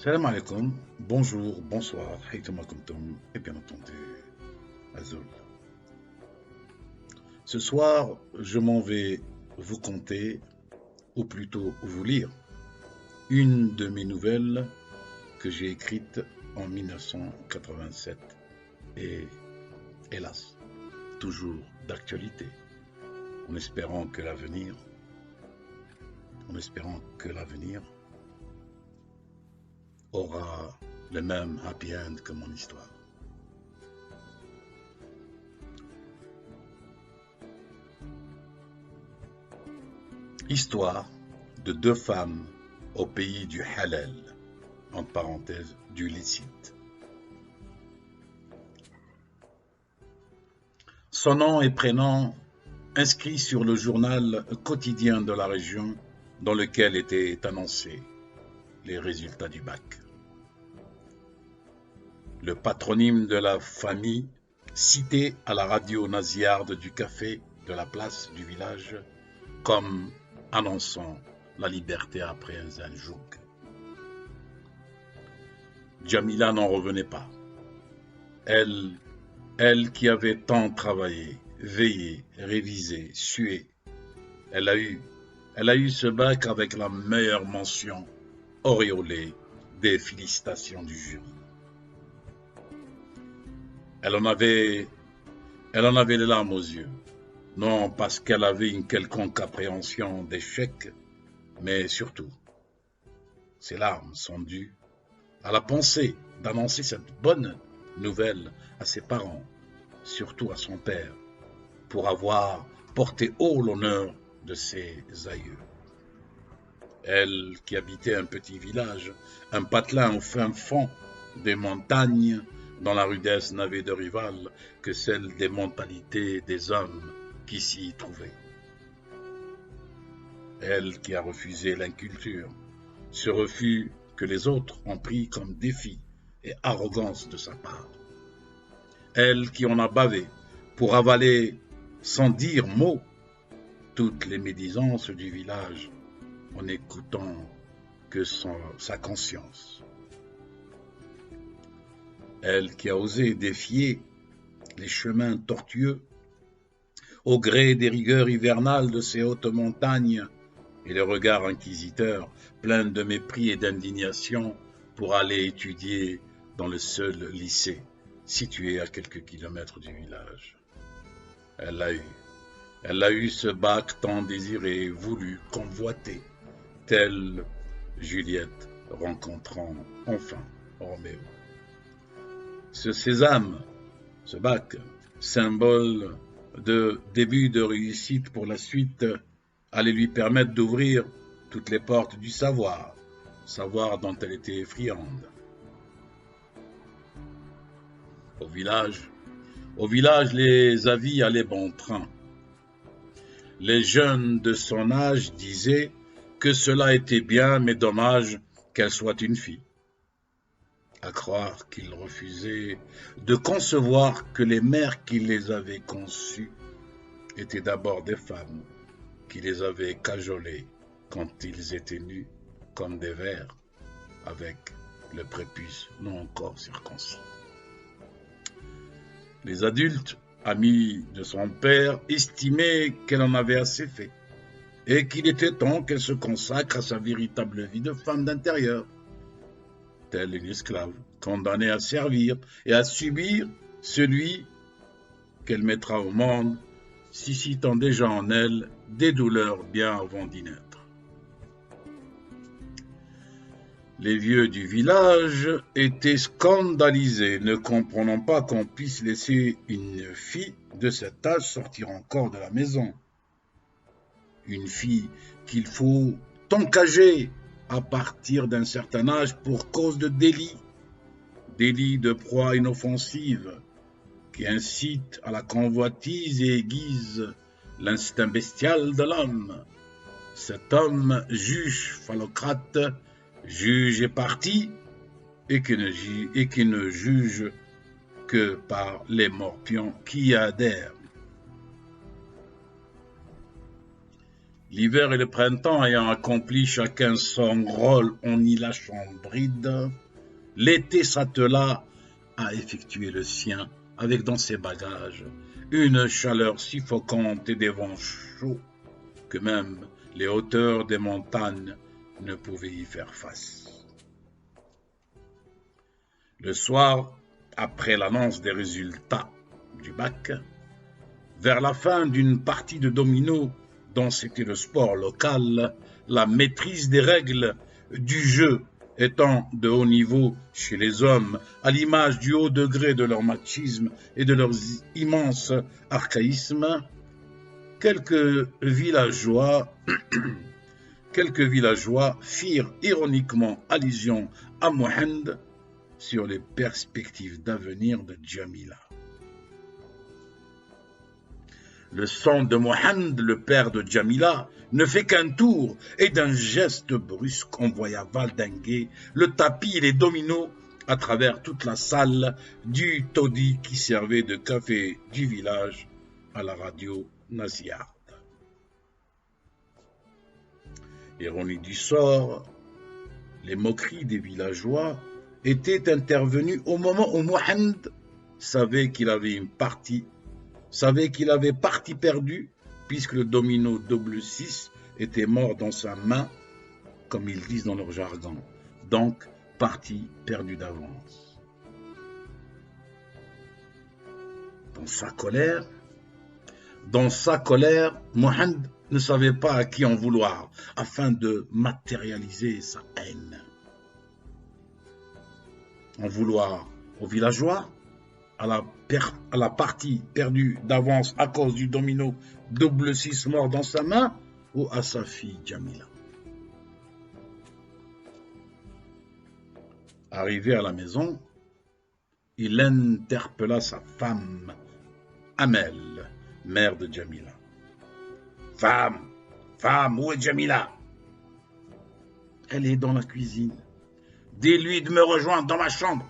Salam alaikum, bonjour, bonsoir, haythama kuntum, et bien entendu, Azul. Ce soir, je m'en vais vous conter, ou plutôt vous lire, une de mes nouvelles que j'ai écrites en 1987 et, hélas, toujours d'actualité, en espérant que l'avenir, aura le même happy end que mon histoire. Histoire de deux femmes au pays du halal, entre parenthèses, du licite. Son nom et prénom inscrits sur le journal quotidien de la région dans lequel étaient annoncés les résultats du bac. Le patronyme de la famille cité à la radio nasillarde du café de la place du village comme annonçant la liberté après un zanjouk. Jamila n'en revenait pas. Elle qui avait tant travaillé, veillé, révisé, sué. Elle a eu ce bac avec la meilleure mention, auréolée des félicitations du jury. Elle en avait les larmes aux yeux, non parce qu'elle avait une quelconque appréhension d'échec, mais surtout, ces larmes sont dues à la pensée d'annoncer cette bonne nouvelle à ses parents, surtout à son père, pour avoir porté haut l'honneur de ses aïeux. Elle qui habitait un petit village, un patelin au fin fond des montagnes, dont la rudesse n'avait de rival que celle des mentalités des hommes qui s'y trouvaient. Elle qui a refusé l'inculture, ce refus que les autres ont pris comme défi et arrogance de sa part. Elle qui en a bavé pour avaler sans dire mot toutes les médisances du village en n'écoutant que sa conscience. Elle qui a osé défier les chemins tortueux au gré des rigueurs hivernales de ces hautes montagnes et le regard inquisiteur plein de mépris et d'indignation pour aller étudier dans le seul lycée situé à quelques kilomètres du village. Elle a eu ce bac tant désiré, voulu, convoité, telle Juliette rencontrant enfin Roméo. Ce sésame, ce bac, symbole de début de réussite pour la suite, allait lui permettre d'ouvrir toutes les portes du savoir dont elle était friande. Au village, les avis allaient bon train. Les jeunes de son âge disaient que cela était bien, mais dommage qu'elle soit une fille. À croire qu'ils refusaient de concevoir que les mères qui les avaient conçues étaient d'abord des femmes qui les avaient cajolées quand ils étaient nus comme des vers, avec le prépuce non encore circoncis. Les adultes, amis de son père, estimaient qu'elle en avait assez fait et qu'il était temps qu'elle se consacre à sa véritable vie de femme d'intérieur, telle une esclave, condamnée à servir et à subir celui qu'elle mettra au monde, suscitant déjà en elle des douleurs bien avant d'y naître. Les vieux du village étaient scandalisés, ne comprenant pas qu'on puisse laisser une fille de cet âge sortir encore de la maison. Une fille qu'il faut encager à partir d'un certain âge pour cause de délit de proie inoffensive qui incite à la convoitise et aiguise l'instinct bestial de l'homme. Cet homme juge phallocrate, juge et parti, et qui ne juge que par les morpions qui y adhèrent. L'hiver et le printemps ayant accompli chacun son rôle en y lâchant bride, l'été s'attela à effectuer le sien avec dans ses bagages une chaleur suffocante et des vents chauds que même les hauteurs des montagnes ne pouvaient y faire face. Le soir, après l'annonce des résultats du bac, vers la fin d'une partie de domino dont c'était le sport local, la maîtrise des règles du jeu étant de haut niveau chez les hommes, à l'image du haut degré de leur machisme et de leur immense archaïsme, quelques villageois firent ironiquement allusion à Mohand sur les perspectives d'avenir de Djamila. Le sang de Mohand, le père de Djamila, ne fait qu'un tour et d'un geste brusque envoya valdinguer le tapis et les dominos à travers toute la salle du taudis qui servait de café du village à la radio naziarde. Ironie du sort, les moqueries des villageois étaient intervenues au moment où Mohand savait qu'il avait partie perdue, puisque le domino double 6 était mort dans sa main, comme ils disent dans leur jargon. Donc, partie perdue d'avance. Dans sa colère, Mohand ne savait pas à qui en vouloir, afin de matérialiser sa haine. En vouloir aux villageois, à la partie perdue d'avance à cause du domino double 6 mort dans sa main, ou à sa fille Djamila. Arrivé à la maison, il interpella sa femme, Amel, mère de Djamila. « Femme, où est Djamila ?»« Elle est dans la cuisine. »« Dis-lui de me rejoindre dans ma chambre. »«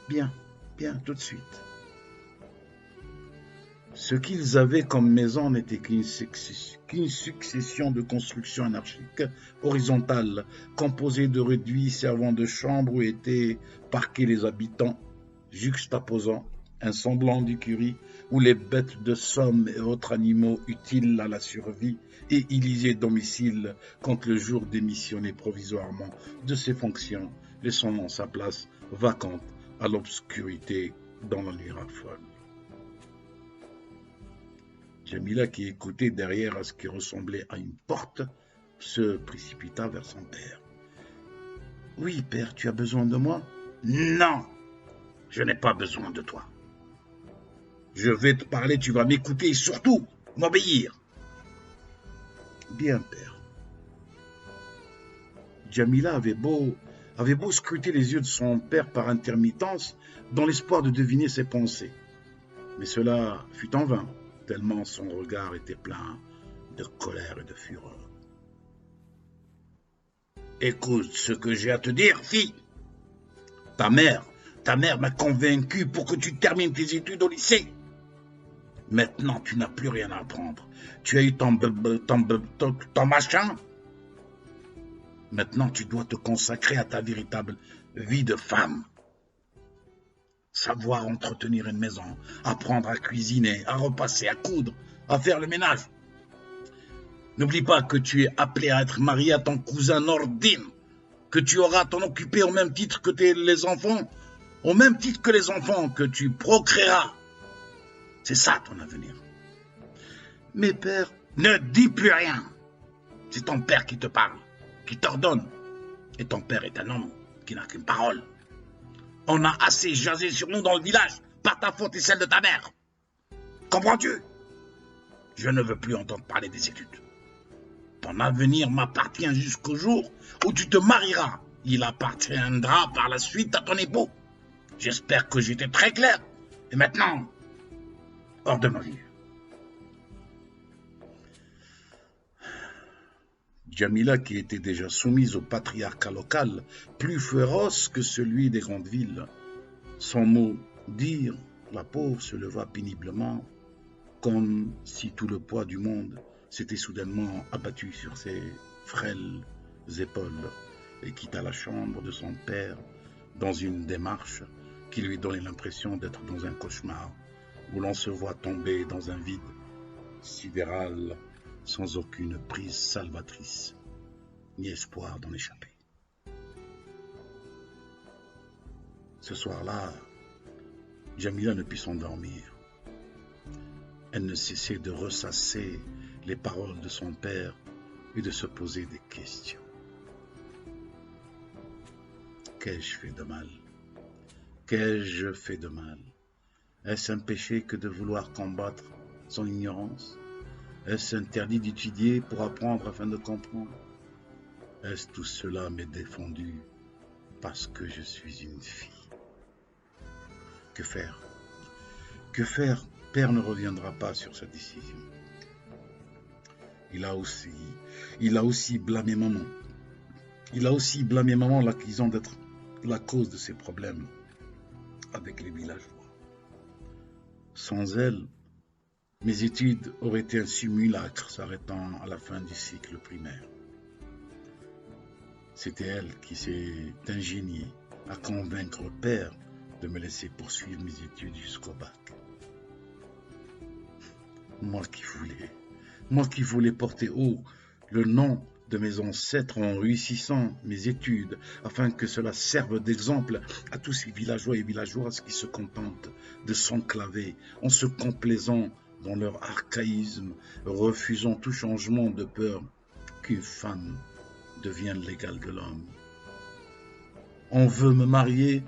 Bien, tout de suite. » Ce qu'ils avaient comme maison n'était qu'une succession de constructions anarchiques horizontales, composées de réduits servant de chambres où étaient parqués les habitants, juxtaposant un semblant d'écurie où les bêtes de somme et autres animaux utiles à la survie et élisés domicile quand le jour démissionnait provisoirement de ses fonctions, laissant sa place vacante à l'obscurité dans la nuit rafale. Djamila, qui écoutait derrière à ce qui ressemblait à une porte, se précipita vers son père. « Oui, père, tu as besoin de moi ?»« Non, je n'ai pas besoin de toi. Je vais te parler, tu vas m'écouter et surtout m'obéir. »« Bien, père. » Djamila avait beau scruter les yeux de son père par intermittence, dans l'espoir de deviner ses pensées. Mais cela fut en vain, tellement son regard était plein de colère et de fureur. « Écoute ce que j'ai à te dire, fille. Ta mère m'a convaincu pour que tu termines tes études au lycée. Maintenant, tu n'as plus rien à apprendre. Tu as eu ton machin. Maintenant, tu dois te consacrer à ta véritable vie de femme. Savoir entretenir une maison, apprendre à cuisiner, à repasser, à coudre, à faire le ménage. N'oublie pas que tu es appelé à être marié à ton cousin Nordin, que tu auras à t'en occuper au même titre que les enfants, que tu procréeras. C'est ça ton avenir. Mais père, ne dis plus rien. C'est ton père qui te parle, qui t'ordonne. Et ton père est un homme qui n'a qu'une parole. On a assez jasé sur nous dans le village, par ta faute et celle de ta mère. Comprends-tu? Je ne veux plus entendre parler des études. Ton avenir m'appartient jusqu'au jour où tu te marieras. Il appartiendra par la suite à ton époux. J'espère que j'étais très clair. Et maintenant, hors de ma vue. Djamila, qui était déjà soumise au patriarcat local, plus féroce que celui des grandes villes, sans mot dire, la pauvre se leva péniblement, comme si tout le poids du monde s'était soudainement abattu sur ses frêles épaules et quitta la chambre de son père dans une démarche qui lui donnait l'impression d'être dans un cauchemar où l'on se voit tomber dans un vide sidéral sans aucune prise salvatrice ni espoir d'en échapper. Ce soir-là, Jamila ne put s'endormir. Elle ne cessait de ressasser les paroles de son père et de se poser des questions. Qu'ai-je fait de mal? Qu'ai-je fait de mal? Est-ce un péché que de vouloir combattre son ignorance? Est-ce interdit d'étudier pour apprendre afin de comprendre? Est-ce tout cela m'est défendu parce que je suis une fille? Que faire? Que faire? Père ne reviendra pas sur sa décision. Il a aussi blâmé maman. Il a aussi blâmé maman l'accusant d'être la cause de ses problèmes avec les villageois. Sans elle, mes études auraient été un simulacre s'arrêtant à la fin du cycle primaire. C'était elle qui s'est ingéniée à convaincre père de me laisser poursuivre mes études jusqu'au bac. Moi qui voulais porter haut le nom de mes ancêtres en réussissant mes études, afin que cela serve d'exemple à tous ces villageois et villageoises qui se contentent de s'enclaver en se complaisant dans leur archaïsme, refusant tout changement de peur qu'une femme devienne l'égale de l'homme. On veut me marier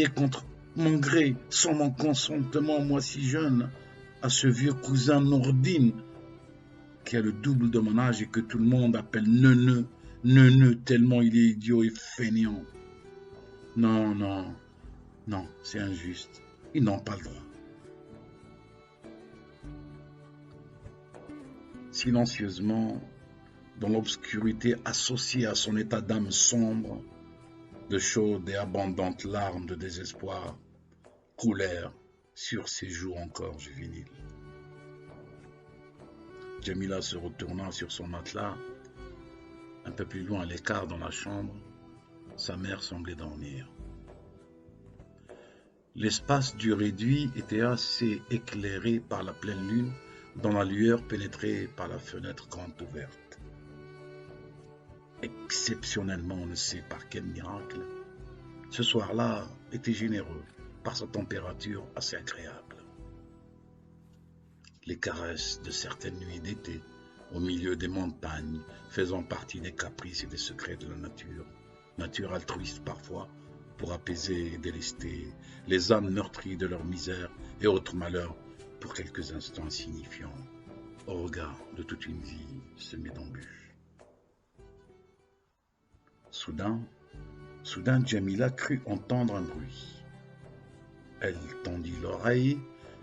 contre mon gré, sans mon consentement, moi si jeune, à ce vieux cousin Nourdine, qui a le double de mon âge et que tout le monde appelle neuneu, tellement il est idiot et fainéant. Non, c'est injuste. Ils n'ont pas le droit. Silencieusement, dans l'obscurité associée à son état d'âme sombre, de chaudes et abondantes larmes de désespoir coulèrent sur ses joues encore juvéniles. Jamila se retourna sur son matelas, un peu plus loin à l'écart dans la chambre. Sa mère semblait dormir. L'espace du réduit était assez éclairé par la pleine lune, dont la lueur pénétrait par la fenêtre grande ouverte. Exceptionnellement, on ne sait par quel miracle, ce soir-là était généreux par sa température assez agréable. Les caresses de certaines nuits d'été, au milieu des montagnes, faisant partie des caprices et des secrets de la nature altruiste parfois, pour apaiser et délester les âmes meurtries de leur misère et autres malheurs pour quelques instants insignifiants, au regard de toute une vie semée d'embûches. Soudain, Jamila crut entendre un bruit. Elle tendit l'oreille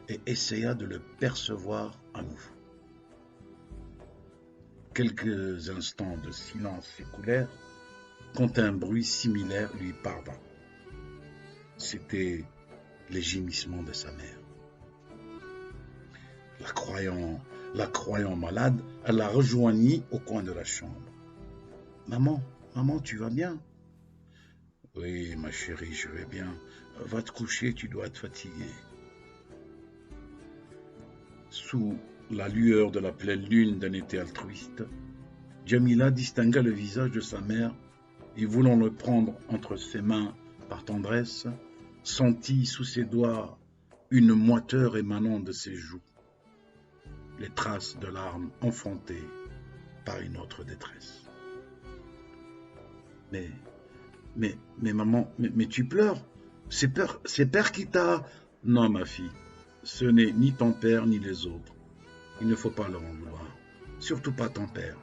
et essaya de le percevoir à nouveau. Quelques instants de silence s'écoulèrent quand un bruit similaire lui parvint. C'était les gémissements de sa mère. La croyant malade, elle la rejoignit au coin de la chambre. « Maman, tu vas bien ?»« Oui, ma chérie, je vais bien. Va te coucher, tu dois être fatiguée. » Sous la lueur de la pleine lune d'un été altruiste, Jamila distingua le visage de sa mère et, voulant le prendre entre ses mains par tendresse, sentit sous ses doigts une moiteur émanant de ses joues, les traces de larmes enfantées par une autre détresse. Mais maman, mais tu pleures? C'est père qui t'a... Non, ma fille, ce n'est ni ton père ni les autres. Il ne faut pas leur en vouloir, surtout pas ton père.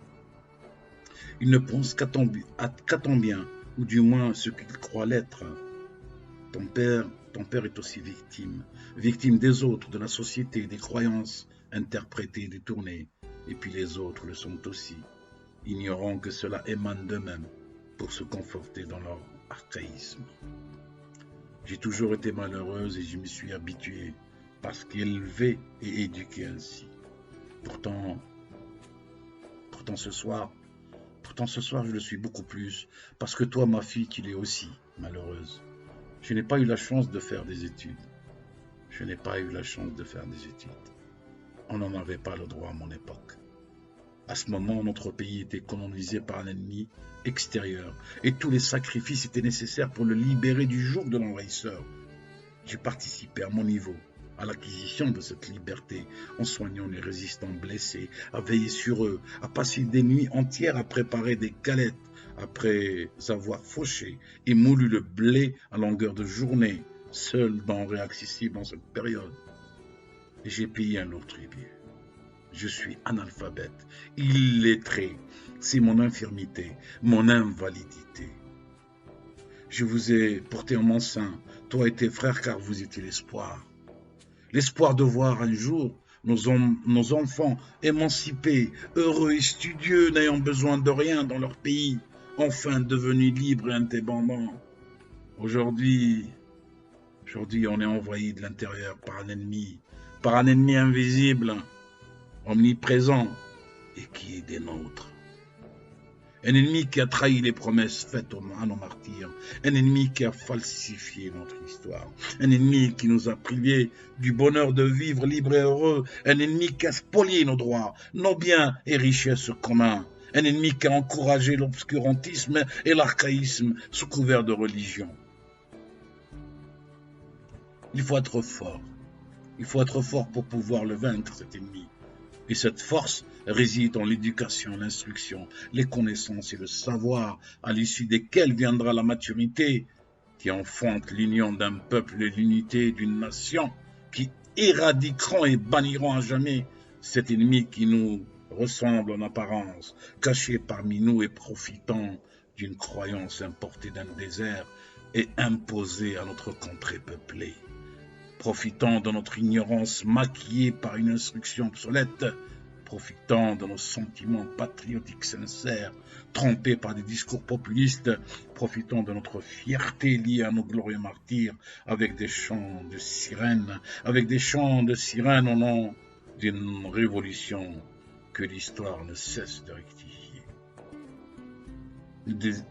Il ne pense qu'à ton bien, ou du moins ce qu'il croit l'être. Ton père est aussi victime des autres, de la société, des croyances interprétées, détournées. Et puis les autres le sont aussi, ignorant que cela émane d'eux-mêmes pour se conforter dans leur archaïsme. J'ai toujours été malheureuse et je me suis habituée parce qu'élevée et éduquée ainsi. Pourtant, pourtant ce soir, je le suis beaucoup plus, parce que toi, ma fille, tu l'es aussi, malheureuse. Je n'ai pas eu la chance de faire des études. On n'en avait pas le droit à mon époque. À ce moment, notre pays était colonisé par un ennemi extérieur, et tous les sacrifices étaient nécessaires pour le libérer du joug de l'envahisseur. J'ai participé à mon niveau à l'acquisition de cette liberté, en soignant les résistants blessés, à veiller sur eux, à passer des nuits entières à préparer des galettes, après avoir fauché et moulu le blé à longueur de journée, seule denrée accessible en cette période. Et j'ai payé un lourd tribut. Je suis analphabète, illettré, c'est mon infirmité, mon invalidité. Je vous ai porté en mon sein, toi et tes frères, car vous étiez l'espoir. L'espoir de voir un jour nos enfants émancipés, heureux et studieux, n'ayant besoin de rien dans leur pays, enfin devenus libres et indépendants. Aujourd'hui, on est envahi de l'intérieur par un ennemi invisible, omniprésent et qui est des nôtres. Un ennemi qui a trahi les promesses faites à nos martyrs. Un ennemi qui a falsifié notre histoire. Un ennemi qui nous a privés du bonheur de vivre libre et heureux. Un ennemi qui a spolié nos droits, nos biens et richesses communs. Un ennemi qui a encouragé l'obscurantisme et l'archaïsme sous couvert de religion. Il faut être fort. Il faut être fort pour pouvoir le vaincre, cet ennemi. Et cette force réside en l'éducation, l'instruction, les connaissances et le savoir, à l'issue desquels viendra la maturité, qui enfante l'union d'un peuple et l'unité d'une nation, qui éradiqueront et banniront à jamais cet ennemi qui nous ressemble en apparence, caché parmi nous et profitant d'une croyance importée d'un désert et imposée à notre contrée peuplée. Profitant de notre ignorance maquillée par une instruction obsolète, profitant de nos sentiments patriotiques sincères, trompés par des discours populistes, profitant de notre fierté liée à nos glorieux martyrs, avec des chants de sirènes, au nom d'une révolution que l'histoire ne cesse de rectifier.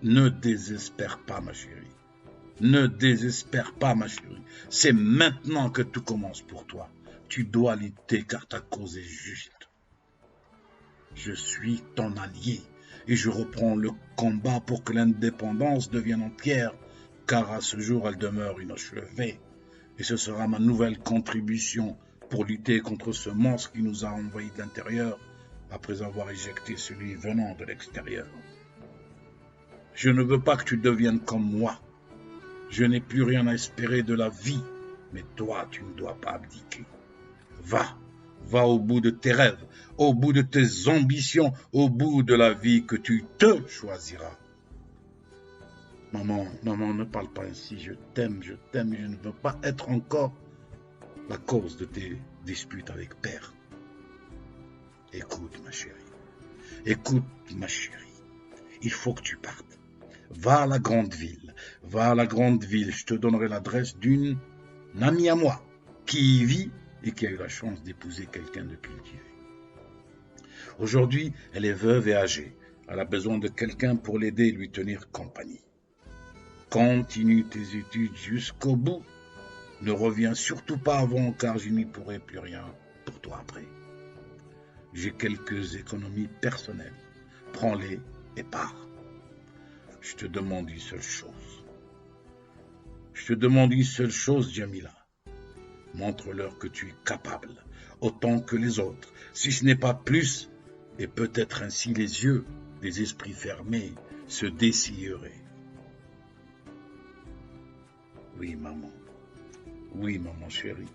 Ne désespère pas, ma chérie. Ne désespère pas, ma chérie. C'est maintenant que tout commence pour toi. Tu dois lutter car ta cause est juste. Je suis ton allié et je reprends le combat pour que l'indépendance devienne entière, car à ce jour elle demeure inachevée. Et ce sera ma nouvelle contribution pour lutter contre ce monstre qui nous a envahis de l'intérieur après avoir éjecté celui venant de l'extérieur. Je ne veux pas que tu deviennes comme moi. Je n'ai plus rien à espérer de la vie, mais toi, tu ne dois pas abdiquer. Va au bout de tes rêves, au bout de tes ambitions, au bout de la vie que tu te choisiras. Maman, ne parle pas ainsi, je t'aime, et je ne veux pas être encore la cause de tes disputes avec père. Écoute, ma chérie, il faut que tu partes. Va à la grande ville, je te donnerai l'adresse d'une amie à moi qui y vit et qui a eu la chance d'épouser quelqu'un de cultivé. Aujourd'hui, elle est veuve et âgée. Elle a besoin de quelqu'un pour l'aider et lui tenir compagnie. Continue tes études jusqu'au bout. Ne reviens surtout pas avant, car je n'y pourrai plus rien pour toi après. J'ai quelques économies personnelles. Prends-les et pars. Je te demande une seule chose, Jamila. Montre-leur que tu es capable, autant que les autres, si ce n'est pas plus, et peut-être ainsi les yeux des esprits fermés se dessilleraient. Oui, maman chérie,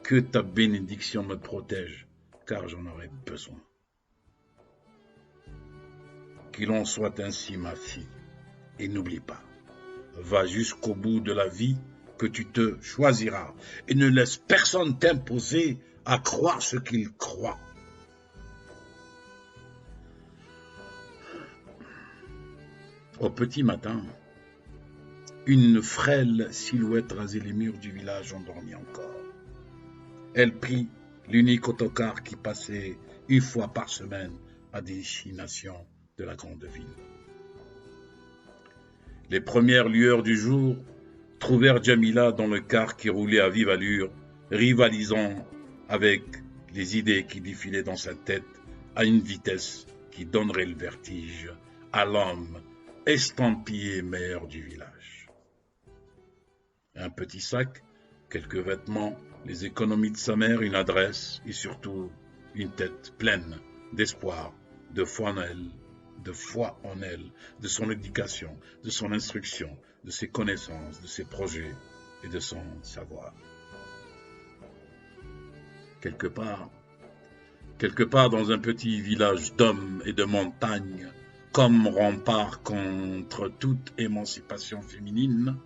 que ta bénédiction me protège, car j'en aurai besoin. Qu'il en soit ainsi, ma fille. Et n'oublie pas, va jusqu'au bout de la vie que tu te choisiras et ne laisse personne t'imposer à croire ce qu'il croit. Au petit matin, une frêle silhouette rasait les murs du village endormi encore. Elle prit l'unique autocar qui passait une fois par semaine à destination de la grande ville. Les premières lueurs du jour trouvèrent Djamila dans le car qui roulait à vive allure, rivalisant avec les idées qui défilaient dans sa tête à une vitesse qui donnerait le vertige à l'homme estampillé maire du village. Un petit sac, quelques vêtements, les économies de sa mère, une adresse et surtout une tête pleine d'espoir, de foi en elle, de son éducation, de son instruction, de ses connaissances, de ses projets et de son savoir. Quelque part dans un petit village d'hommes et de montagnes, comme rempart contre toute émancipation féminine,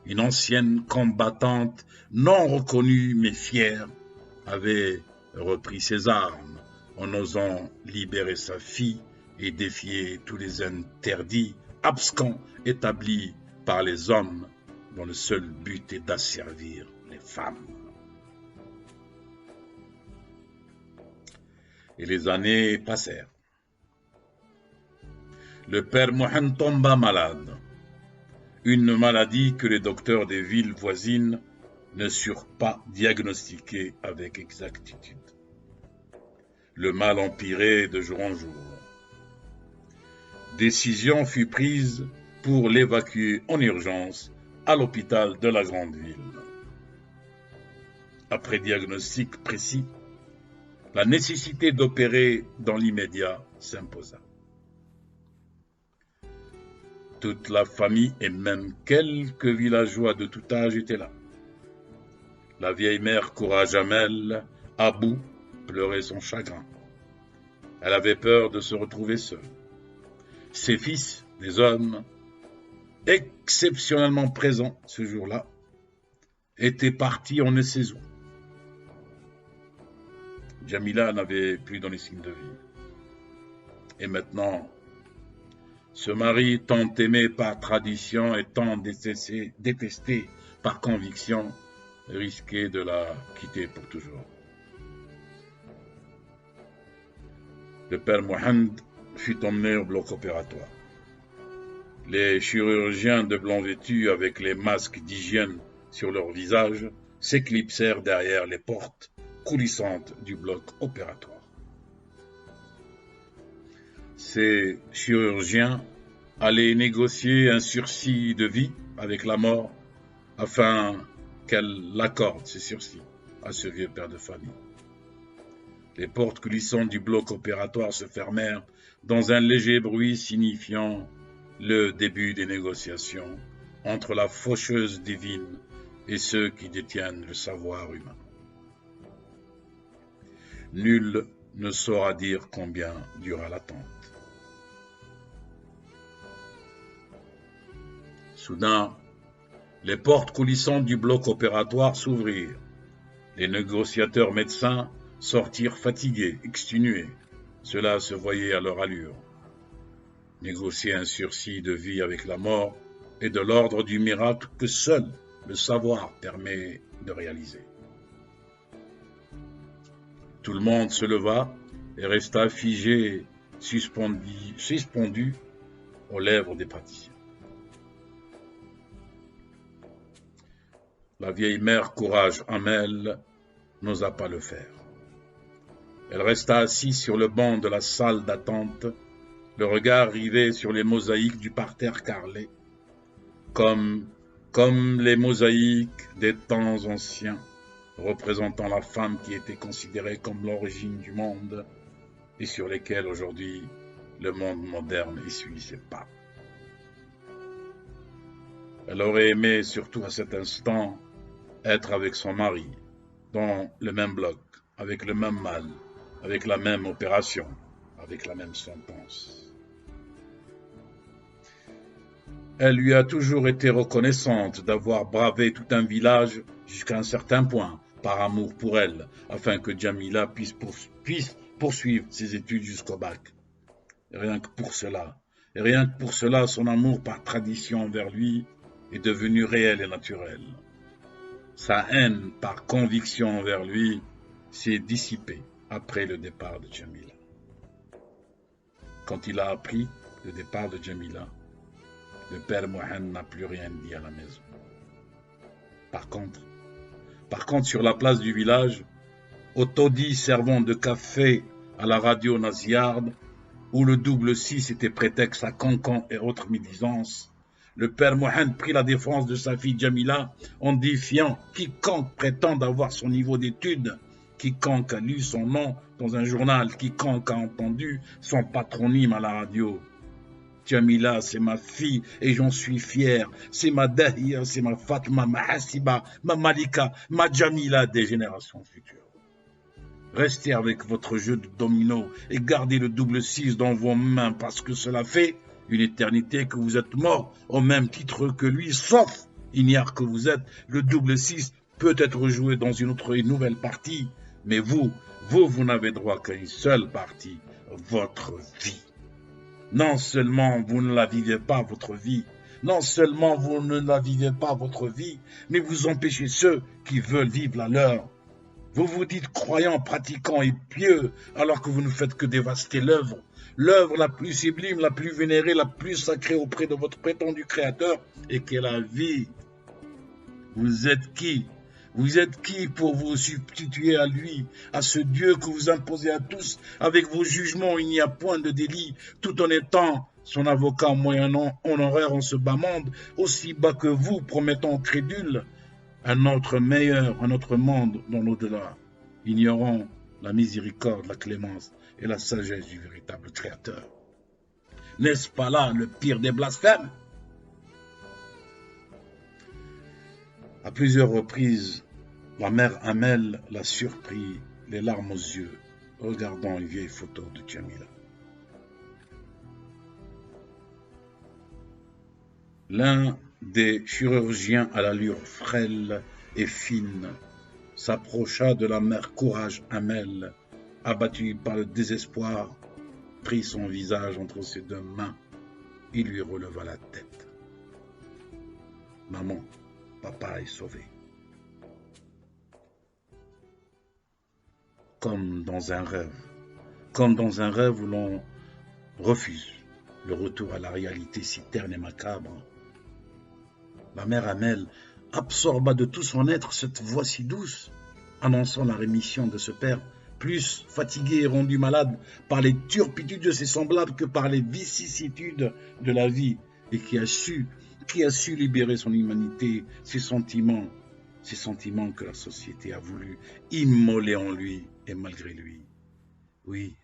une ancienne combattante non reconnue mais fière avait repris ses armes en osant libérer sa fille et défier tous les interdits abscons établis par les hommes dont le seul but est d'asservir les femmes. Et les années passèrent. Le père Mohamed tomba malade, une maladie que les docteurs des villes voisines ne surent pas diagnostiquer avec exactitude. Le mal empirait de jour en jour. Décision fut prise pour l'évacuer en urgence à l'hôpital de la grande ville. Après diagnostic précis, la nécessité d'opérer dans l'immédiat s'imposa. Toute la famille et même quelques villageois de tout âge étaient là. La vieille mère Koura Jamel, à bout, pleurait son chagrin. Elle avait peur de se retrouver seule. Ses fils, des hommes, exceptionnellement présents ce jour-là, étaient partis on ne sait où. Djamila n'avait plus donné signe de vie. Et maintenant, ce mari tant aimé par tradition et tant détesté par conviction, risquait de la quitter pour toujours. Le père Mohamed fut emmené au bloc opératoire. Les chirurgiens de blanc vêtus avec les masques d'hygiène sur leur visage s'éclipsèrent derrière les portes coulissantes du bloc opératoire. Ces chirurgiens allaient négocier un sursis de vie avec la mort afin qu'elle accorde ces sursis à ce vieux père de famille. Les portes coulissantes du bloc opératoire se fermèrent dans un léger bruit signifiant le début des négociations entre la faucheuse divine et ceux qui détiennent le savoir humain. Nul ne saura dire combien dura l'attente. Soudain, les portes coulissantes du bloc opératoire s'ouvrirent. Les négociateurs médecins sortirent fatigués, exténués. Cela se voyait à leur allure. Négocier un sursis de vie avec la mort est de l'ordre du miracle que seul le savoir permet de réaliser. Tout le monde se leva et resta figé, suspendu aux lèvres des praticiens. La vieille mère Courage Amel n'osa pas le faire. Elle resta assise sur le banc de la salle d'attente, le regard rivé sur les mosaïques du parterre carrelé, comme les mosaïques des temps anciens, représentant la femme qui était considérée comme l'origine du monde et sur lesquelles aujourd'hui le monde moderne essuie ses pas. Elle aurait aimé, surtout à cet instant, être avec son mari, dans le même bloc, avec le même mal, avec la même opération, avec la même sentence. Elle lui a toujours été reconnaissante d'avoir bravé tout un village jusqu'à un certain point, par amour pour elle, afin que Djamila puisse poursuivre ses études jusqu'au bac. Et rien que pour cela, son amour par tradition envers lui est devenu réel et naturel. Sa haine par conviction envers lui s'est dissipée après le départ de Djamila. Quand il a appris le départ de Jamila, le père Mohamed n'a plus rien dit à la maison. Par contre, sur la place du village, au taudis servant de café à la radio nasillarde, où le double 6 était prétexte à cancans et autres médisances, le père Mohamed prit la défense de sa fille Jamila en défiant quiconque prétende avoir son niveau d'études, quiconque a lu son nom dans un journal, quiconque a entendu son patronyme à la radio. Jamila, c'est ma fille et j'en suis fier. C'est ma Dahia, c'est ma Fatma, ma Hasiba, ma Malika, ma Jamila des générations futures. Restez avec votre jeu de domino et gardez le double 6 dans vos mains parce que cela fait une éternité que vous êtes mort au même titre que lui, sauf ignare que vous êtes. Le double 6 peut être joué dans une nouvelle partie, mais vous n'avez droit qu'à une seule partie, votre vie. Non seulement vous ne la vivez pas, votre vie, mais vous empêchez ceux qui veulent vivre la leur. Vous vous dites croyants, pratiquants et pieux, alors que vous ne faites que dévaster l'œuvre la plus sublime, la plus vénérée, la plus sacrée auprès de votre prétendu créateur, et qu'est la vie. Vous êtes qui? Vous êtes qui pour vous substituer à lui, à ce Dieu que vous imposez à tous? Avec vos jugements, il n'y a point de délit, tout en étant son avocat moyennant honoraire en ce bas monde, aussi bas que vous, promettant aux crédules un autre meilleur, un autre monde dans l'au-delà, ignorant la miséricorde, la clémence et la sagesse du véritable Créateur. N'est-ce pas là le pire des blasphèmes? À plusieurs reprises, la mère Amel l'a surpris, les larmes aux yeux, regardant une vieille photo de Jamila. L'un des chirurgiens à l'allure frêle et fine s'approcha de la mère Courage Amel, abattue par le désespoir, prit son visage entre ses deux mains et lui releva la tête. Maman, papa est sauvé. Comme dans un rêve où l'on refuse le retour à la réalité si terne et macabre. La mère Amel absorba de tout son être cette voix si douce, annonçant la rémission de ce père, plus fatigué et rendu malade par les turpitudes de ses semblables que par les vicissitudes de la vie, et qui a su libérer son humanité, ses sentiments que la société a voulu immoler en lui et malgré lui. Oui,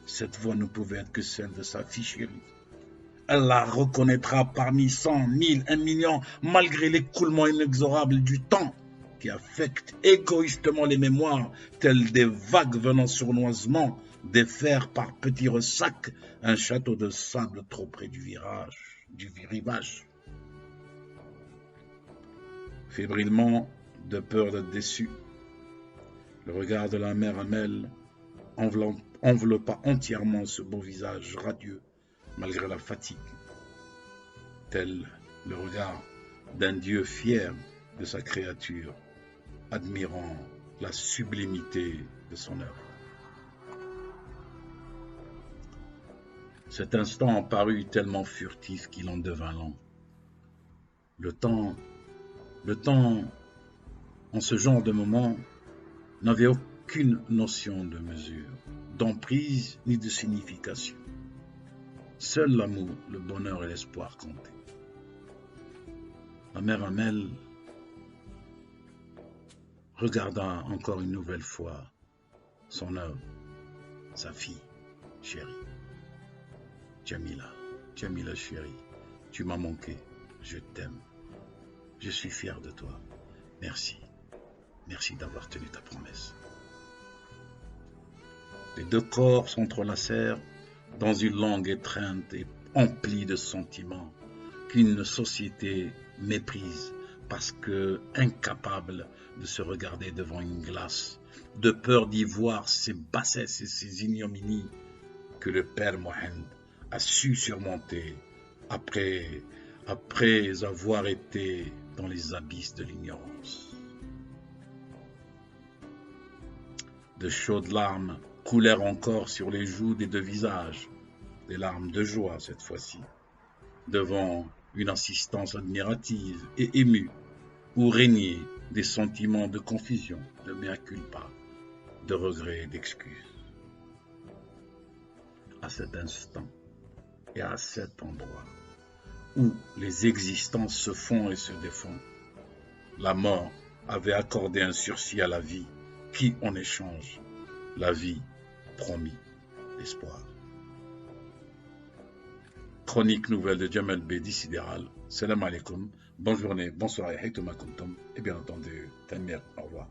cette voix ne pouvait être que celle de sa fille chérie. Elle la reconnaîtra parmi 100, 1000, 1 million, malgré l'écoulement inexorable du temps qui affecte égoïstement les mémoires, telles des vagues venant sournoisement défaire par petits ressacs un château de sable trop près du rivage. Fébrilement, de peur d'être déçu, le regard de la mère Amel enveloppa entièrement ce beau visage radieux, malgré la fatigue, tel le regard d'un Dieu fier de sa créature, admirant la sublimité de son œuvre. Cet instant parut tellement furtif qu'il en devint long. Le temps, en ce genre de moment, n'avait aucune notion de mesure, d'emprise ni de signification. Seul l'amour, le bonheur et l'espoir comptaient. La mère Amel regarda encore une nouvelle fois son œuvre, sa fille chérie. Jamila chérie, tu m'as manqué, je t'aime, je suis fier de toi, merci d'avoir tenu ta promesse. Les deux corps s'entrelacèrent dans une longue étreinte et emplie de sentiments qu'une société méprise parce que incapable de se regarder devant une glace, de peur d'y voir ces bassesses et ces ignominies que le père Mohamed a su surmonter après avoir été dans les abysses de l'ignorance. De chaudes larmes coulèrent encore sur les joues des deux visages, des larmes de joie cette fois-ci, devant une assistance admirative et émue, où régnaient des sentiments de confusion, de mea culpa, de regret et d'excuse. À cet instant et à cet endroit, où les existences se font et se défont, la mort avait accordé un sursis à la vie, qui, en échange, la vie promit l'espoir. Chronique nouvelle de Jamal Bedi Sidéral. Salam alaikum. Bonne journée, bonsoir et bien entendu, Tanmir. Au revoir.